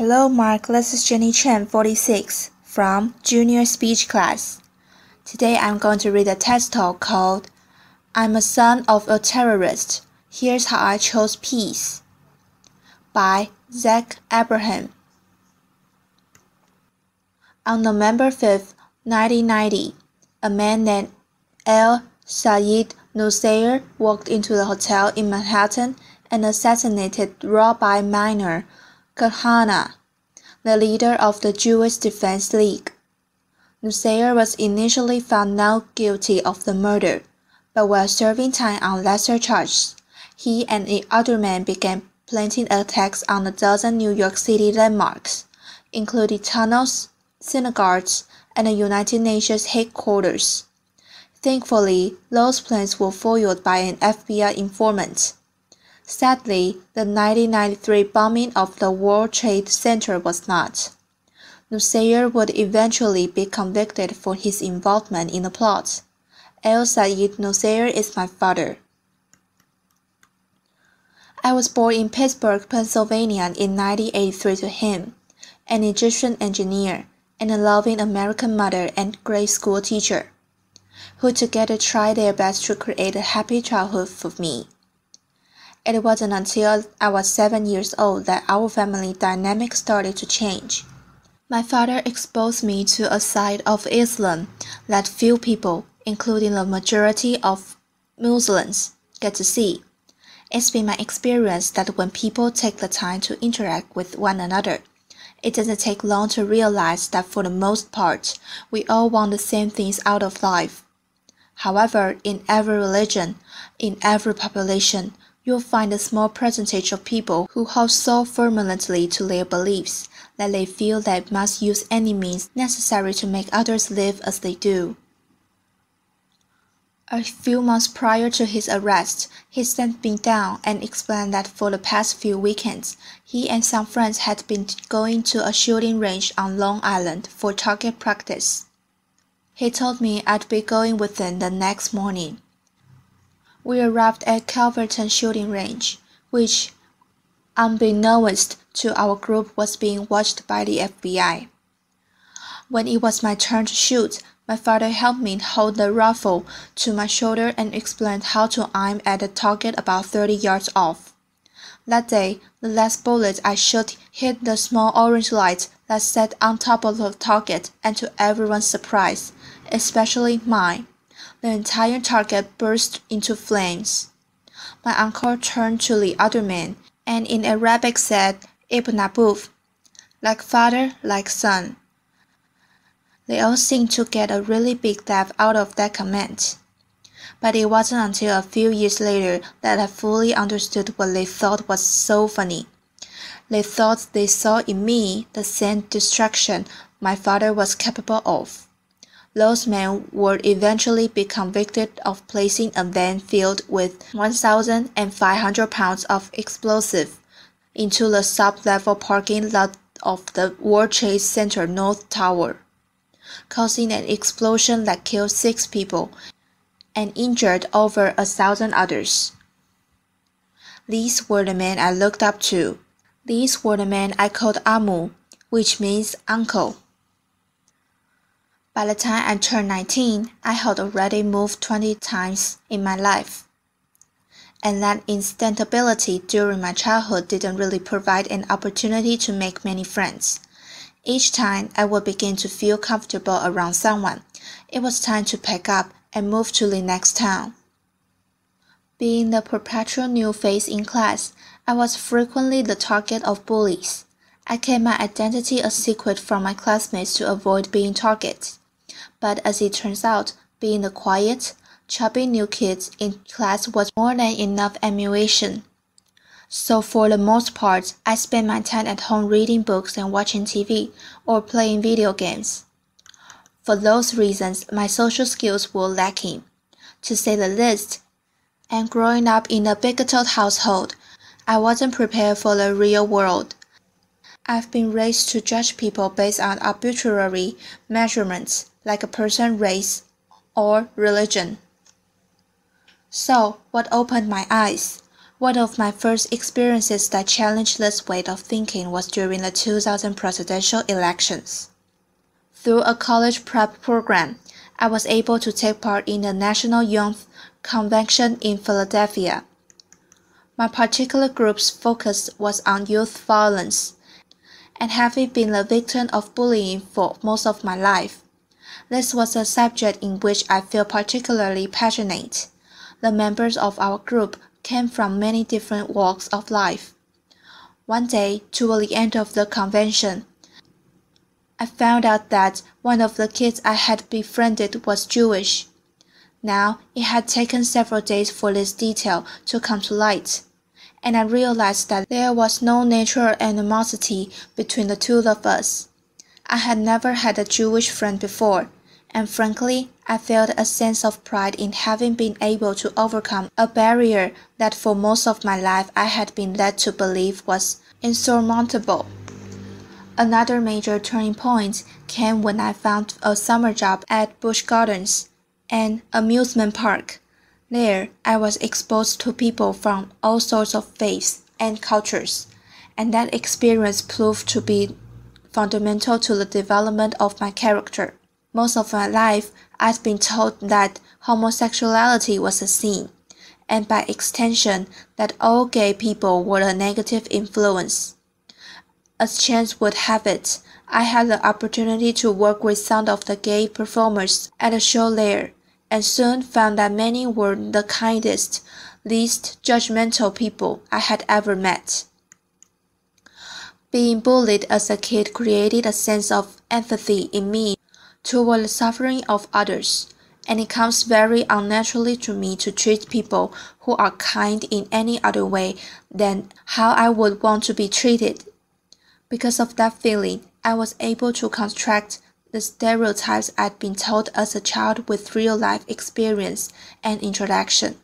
Hello Mark, this is Jenny Chen, 46, from Junior Speech Class. Today I'm going to read a TED Talk called I'm a Son of a Terrorist. Here's How I Chose Peace by Zach Abraham. On November 5, 1990, a man named El Sayed Nusayr walked into the hotel in Manhattan and assassinated rabbi Meir Kahane, the leader of the Jewish Defense League. Nusayr was initially found not guilty of the murder, but while serving time on lesser charges, he and the other men began planning attacks on a dozen New York City landmarks, including tunnels, synagogues, and the United Nations headquarters. Thankfully, those plans were foiled by an FBI informant. Sadly, the 1993 bombing of the World Trade Center was not. Nusayr would eventually be convicted for his involvement in the plot. El Sayed Nusayr is my father. I was born in Pittsburgh, Pennsylvania in 1983 to him, an Egyptian engineer, and a loving American mother and grade school teacher, who together tried their best to create a happy childhood for me. It wasn't until I was 7 years old that our family dynamic started to change. My father exposed me to a side of Islam that few people, including the majority of Muslims, get to see. It's been my experience that when people take the time to interact with one another, it doesn't take long to realize that for the most part, we all want the same things out of life. However, in every religion, in every population, you'll find a small percentage of people who hold so firmly to their beliefs that they feel they must use any means necessary to make others live as they do. A few months prior to his arrest, he sent me down and explained that for the past few weekends, he and some friends had been going to a shooting range on Long Island for target practice. He told me I'd be going with them the next morning. We arrived at Calverton shooting range, which, unbeknownst to our group, was being watched by the FBI. When it was my turn to shoot, my father helped me hold the rifle to my shoulder and explained how to aim at the target about 30 yards off. That day, the last bullet I shot hit the small orange light that sat on top of the target, and to everyone's surprise, especially mine, the entire target burst into flames. My uncle turned to the other man, and in Arabic said, Ibn Abuf, like father, like son. They all seemed to get a really big laugh out of that comment. But it wasn't until a few years later that I fully understood what they thought was so funny. They thought they saw in me the same destruction my father was capable of. Those men would eventually be convicted of placing a van filled with 1,500 pounds of explosive into the sub-level parking lot of the World Trade Center North Tower, causing an explosion that killed 6 people and injured over 1,000 others. These were the men I looked up to. These were the men I called Amu, which means uncle. By the time I turned 19, I had already moved 20 times in my life. And that instability during my childhood didn't really provide an opportunity to make many friends. Each time I would begin to feel comfortable around someone, it was time to pack up and move to the next town. Being the perpetual new face in class, I was frequently the target of bullies. I kept my identity a secret from my classmates to avoid being targeted. But as it turns out, being the quiet, chubby new kid in class was more than enough ammunition. So for the most part, I spent my time at home reading books and watching TV or playing video games. For those reasons, my social skills were lacking, to say the least, and growing up in a bigoted household, I wasn't prepared for the real world. I've been raised to judge people based on arbitrary measurements, like a person's race or religion. So, what opened my eyes? One of my first experiences that challenged this way of thinking was during the 2000 presidential elections. Through a college prep program, I was able to take part in the National Youth Convention in Philadelphia. My particular group's focus was on youth violence, and having been the victim of bullying for most of my life, this was a subject in which I feel particularly passionate. The members of our group came from many different walks of life. One day, toward the end of the convention, I found out that one of the kids I had befriended was Jewish. Now, it had taken several days for this detail to come to light, and I realized that there was no natural animosity between the two of us. I had never had a Jewish friend before, and frankly, I felt a sense of pride in having been able to overcome a barrier that for most of my life I had been led to believe was insurmountable. Another major turning point came when I found a summer job at Busch Gardens, an amusement park. There, I was exposed to people from all sorts of faiths and cultures, and that experience proved to be fundamental to the development of my character. Most of my life, I'd been told that homosexuality was a sin, and by extension, that all gay people were a negative influence. As chance would have it, I had the opportunity to work with some of the gay performers at a show there, and soon found that many were the kindest, least judgmental people I had ever met. Being bullied as a kid created a sense of empathy in me toward the suffering of others, and it comes very unnaturally to me to treat people who are kind in any other way than how I would want to be treated. Because of that feeling, I was able to contract the stereotypes I'd been told as a child with real-life experience and interaction.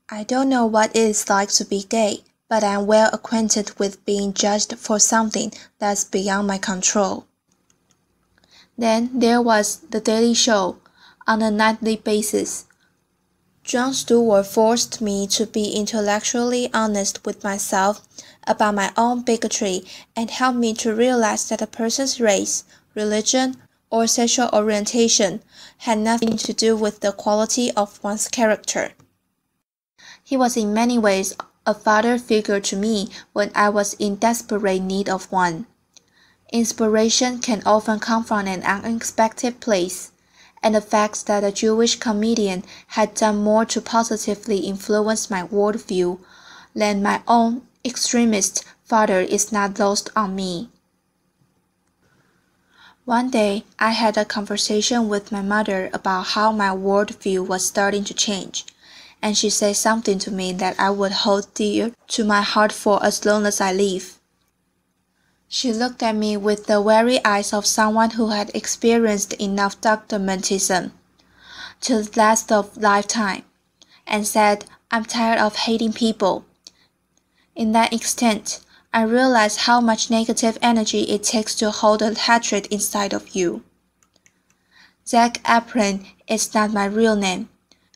I don't know what it is like to be gay, but I'm well acquainted with being judged for something that's beyond my control. Then there was The Daily Show, on a nightly basis. Jon Stewart forced me to be intellectually honest with myself about my own bigotry and helped me to realize that a person's race, religion, or sexual orientation had nothing to do with the quality of one's character. He was in many ways a father figure to me when I was in desperate need of one. Inspiration can often come from an unexpected place, and the fact that a Jewish comedian had done more to positively influence my worldview than my own extremist father is not lost on me. One day, I had a conversation with my mother about how my worldview was starting to change, and she said something to me that I would hold dear to my heart for as long as I live. She looked at me with the wary eyes of someone who had experienced enough dogmatism to last a lifetime, and said, "I'm tired of hating people." In that extent, I realized how much negative energy it takes to hold a hatred inside of you. Zac Efron is not my real name.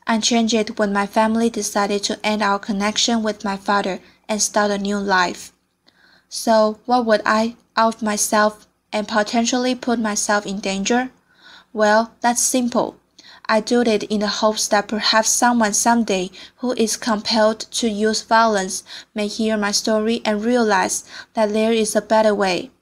I changed it when my family decided to end our connection with my father and start a new life. So what would I out myself and potentially put myself in danger? Well, that's simple. I do it in the hopes that perhaps someone someday who is compelled to use violence may hear my story and realize that there is a better way.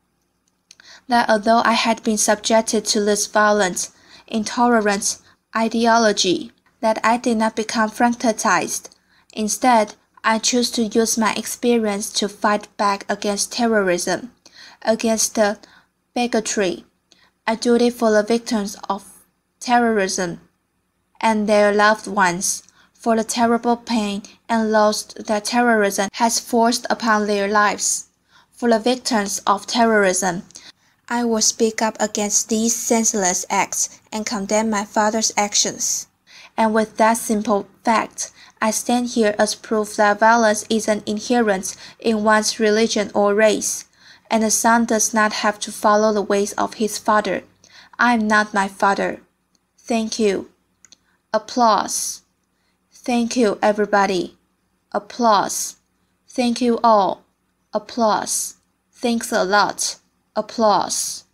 That although I had been subjected to this violent, intolerant ideology, that I did not become franticized. Instead, I choose to use my experience to fight back against terrorism, against the bigotry. I do it for the victims of terrorism and their loved ones, for the terrible pain and loss that terrorism has forced upon their lives. For the victims of terrorism, I will speak up against these senseless acts and condemn my father's actions. And with that simple fact, I stand here as proof that violence isn't inherent in one's religion or race, and the son does not have to follow the ways of his father. I am not my father. Thank you. Applause. Thank you, everybody. applause. Thank you all, applause. Thanks a lot, applause.